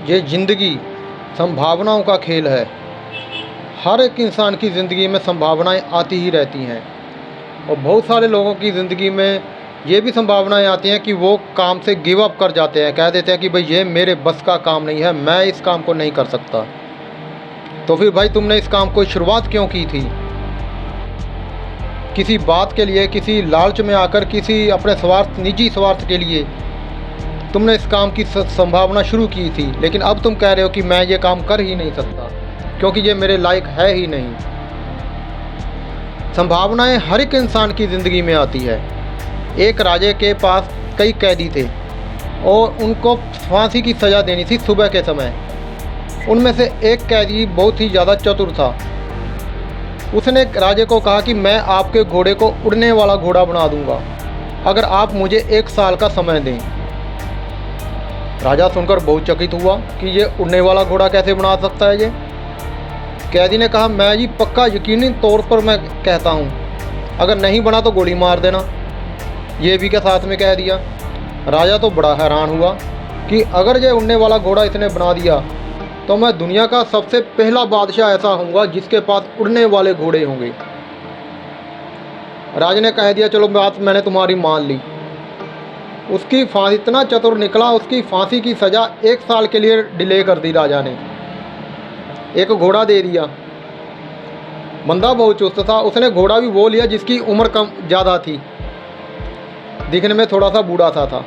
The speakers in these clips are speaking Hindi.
ये ज़िंदगी संभावनाओं का खेल है। हर एक इंसान की ज़िंदगी में संभावनाएं आती ही रहती हैं और बहुत सारे लोगों की ज़िंदगी में ये भी संभावनाएं आती हैं कि वो काम से गिव अप कर जाते हैं, कह देते हैं कि भाई ये मेरे बस का काम नहीं है, मैं इस काम को नहीं कर सकता। तो फिर भाई तुमने इस काम को शुरुआत क्यों की थी? किसी बात के लिए, किसी लालच में आकर, किसी अपने स्वार्थ, निजी स्वार्थ के लिए तुमने इस काम की संभावना शुरू की थी, लेकिन अब तुम कह रहे हो कि मैं ये काम कर ही नहीं सकता क्योंकि ये मेरे लायक है ही नहीं। संभावनाएं हर एक इंसान की ज़िंदगी में आती है। एक राजे के पास कई कैदी थे और उनको फांसी की सज़ा देनी थी सुबह के समय। उनमें से एक कैदी बहुत ही ज़्यादा चतुर था। उसने राजे को कहा कि मैं आपके घोड़े को उड़ने वाला घोड़ा बना दूंगा अगर आप मुझे 1 साल का समय दें। राजा सुनकर बहुत चकित हुआ कि ये उड़ने वाला घोड़ा कैसे बना सकता है ये। कैदी ने कहा, मैं जी पक्का यकीनी तौर पर मैं कहता हूँ, अगर नहीं बना तो गोली मार देना। ये भी क्या साथ में कह दिया। राजा तो बड़ा हैरान हुआ कि अगर ये उड़ने वाला घोड़ा इसने बना दिया तो मैं दुनिया का सबसे पहला बादशाह ऐसा होऊंगा जिसके पास उड़ने वाले घोड़े होंगे। राजा ने कह दिया, चलो बात मैंने तुम्हारी मान ली। उसकी फांसी, इतना चतुर निकला, उसकी फांसी की सज़ा 1 साल के लिए डिले कर दी राजा ने। एक घोड़ा दे दिया। बंदा बहुत चुस्त था, उसने घोड़ा भी वो लिया जिसकी उम्र कम ज़्यादा थी, दिखने में थोड़ा सा बूढ़ा सा था।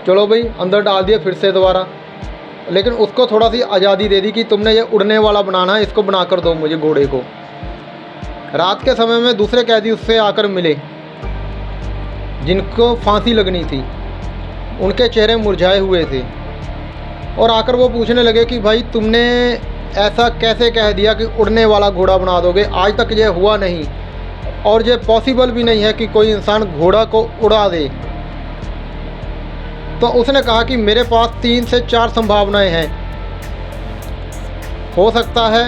चलो भाई, अंदर डाल दिया फिर से दोबारा, लेकिन उसको थोड़ा सी आज़ादी दे दी कि तुमने ये उड़ने वाला बनाना है, इसको बना कर दो मुझे घोड़े को। रात के समय में दूसरे कैदी उससे आकर मिले जिनको फांसी लगनी थी। उनके चेहरे मुरझाए हुए थे और आकर वो पूछने लगे कि भाई तुमने ऐसा कैसे कह दिया कि उड़ने वाला घोड़ा बना दोगे? आज तक ये हुआ नहीं और ये पॉसिबल भी नहीं है कि कोई इंसान घोड़ा को उड़ा दे। तो उसने कहा कि मेरे पास 3 से 4 संभावनाएं हैं। हो सकता है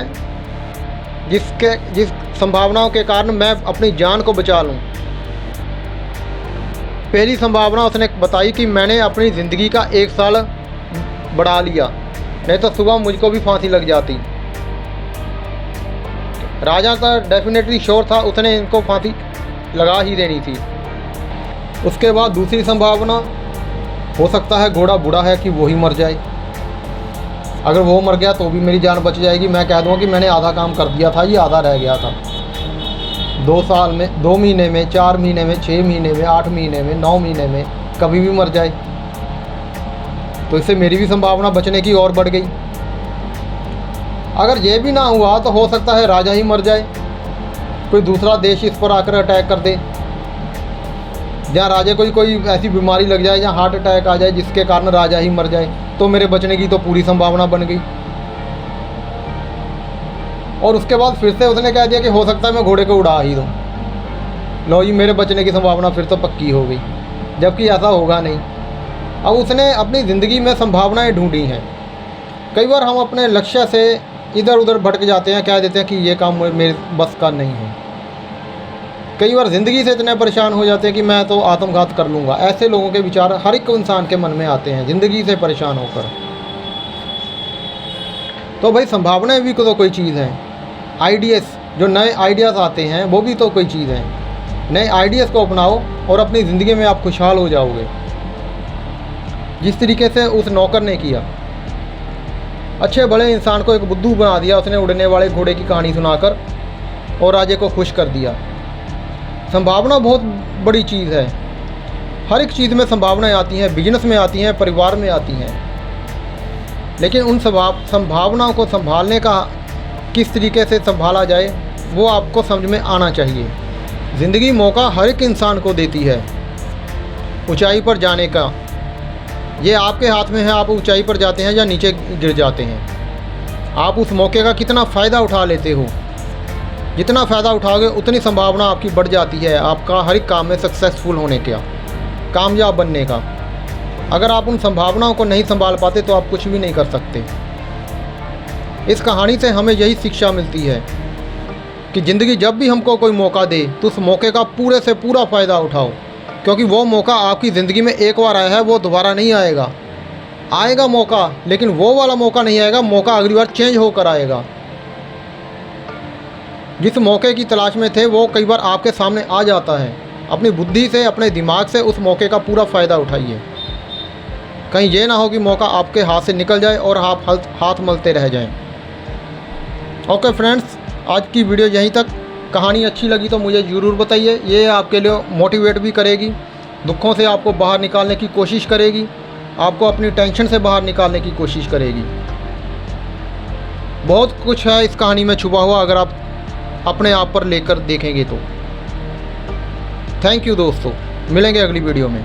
जिस संभावनाओं के कारण मैं अपनी जान को बचा लूं। पहली संभावना उसने बताई कि मैंने अपनी ज़िंदगी का 1 साल बढ़ा लिया, नहीं तो सुबह मुझको भी फांसी लग जाती। राजा का डेफिनेटली श्योर था, उसने इनको फांसी लगा ही देनी थी। उसके बाद दूसरी संभावना, हो सकता है घोड़ा बूढ़ा है कि वो ही मर जाए। अगर वो मर गया तो भी मेरी जान बच जाएगी। मैं कह दूँगा कि मैंने आधा काम कर दिया था, ये आधा रह गया था। 2 साल में, 2 महीने में, 4 महीने में, 6 महीने में, 8 महीने में, 9 महीने में कभी भी मर जाए तो इससे मेरी भी संभावना बचने की और बढ़ गई। अगर ये भी ना हुआ तो हो सकता है राजा ही मर जाए, कोई दूसरा देश इस पर आकर अटैक कर दे, जहाँ राजा को कोई ऐसी बीमारी लग जाए, जहाँ हार्ट अटैक आ जाए जिसके कारण राजा ही मर जाए, तो मेरे बचने की तो पूरी संभावना बन गई। और उसके बाद फिर से उसने कह दिया कि हो सकता है मैं घोड़े को उड़ा ही दूँ। लो जी, मेरे बचने की संभावना फिर तो पक्की हो गई, जबकि ऐसा होगा नहीं। अब उसने अपनी ज़िंदगी में संभावनाएं ढूंढी हैं। कई बार हम अपने लक्ष्य से इधर उधर भटक जाते हैं, कह देते हैं कि ये काम मेरे बस का नहीं है। कई बार ज़िंदगी से इतने परेशान हो जाते हैं कि मैं तो आत्मघात कर लूँगा। ऐसे लोगों के विचार हर एक इंसान के मन में आते हैं ज़िंदगी से परेशान होकर। तो भाई संभावनाएं भी तो कोई चीज़ है। आइडियाज़, जो नए आइडियाज़ आते हैं वो भी तो कोई चीज़ है। नए आइडियाज़ को अपनाओ और अपनी ज़िंदगी में आप खुशहाल हो जाओगे। जिस तरीके से उस नौकर ने किया, अच्छे बड़े इंसान को एक बुद्धू बना दिया उसने, उड़ने वाले घोड़े की कहानी सुनाकर, और राजे को खुश कर दिया। संभावना बहुत बड़ी चीज़ है। हर एक चीज़ में संभावनाएं आती हैं, बिजनेस में आती हैं, परिवार में आती हैं, लेकिन उन संभावनाओं को संभालने का किस तरीके से संभाला जाए वो आपको समझ में आना चाहिए। ज़िंदगी मौका हर एक इंसान को देती है ऊंचाई पर जाने का। ये आपके हाथ में है, आप ऊंचाई पर जाते हैं या नीचे गिर जाते हैं। आप उस मौके का कितना फ़ायदा उठा लेते हो। जितना फ़ायदा उठाओगे उतनी संभावना आपकी बढ़ जाती है आपका हर एक काम में सक्सेसफुल होने का, कामयाब बनने का। अगर आप उन संभावनाओं को नहीं संभाल पाते तो आप कुछ भी नहीं कर सकते। इस कहानी से हमें यही शिक्षा मिलती है कि ज़िंदगी जब भी हमको कोई मौका दे तो उस मौके का पूरे से पूरा फ़ायदा उठाओ, क्योंकि वो मौका आपकी ज़िंदगी में एक बार आया है, वो दोबारा नहीं आएगा। आएगा मौका, लेकिन वो वाला मौका नहीं आएगा, मौका अगली बार चेंज होकर आएगा। जिस मौके की तलाश में थे वो कई बार आपके सामने आ जाता है। अपनी बुद्धि से, अपने दिमाग से उस मौके का पूरा फ़ायदा उठाइए। कहीं ये ना हो कि मौका आपके हाथ से निकल जाए और आप हाथ मलते रह जाएं। ओके फ्रेंड्स, आज की वीडियो यहीं तक। कहानी अच्छी लगी तो मुझे ज़रूर बताइए, ये आपके लिए मोटिवेट भी करेगी, दुखों से आपको बाहर निकालने की कोशिश करेगी, आपको अपनी टेंशन से बाहर निकालने की कोशिश करेगी। बहुत कुछ है इस कहानी में छुपा हुआ, अगर आप अपने आप पर लेकर देखेंगे तो। थैंक यू दोस्तों, मिलेंगे अगली वीडियो में।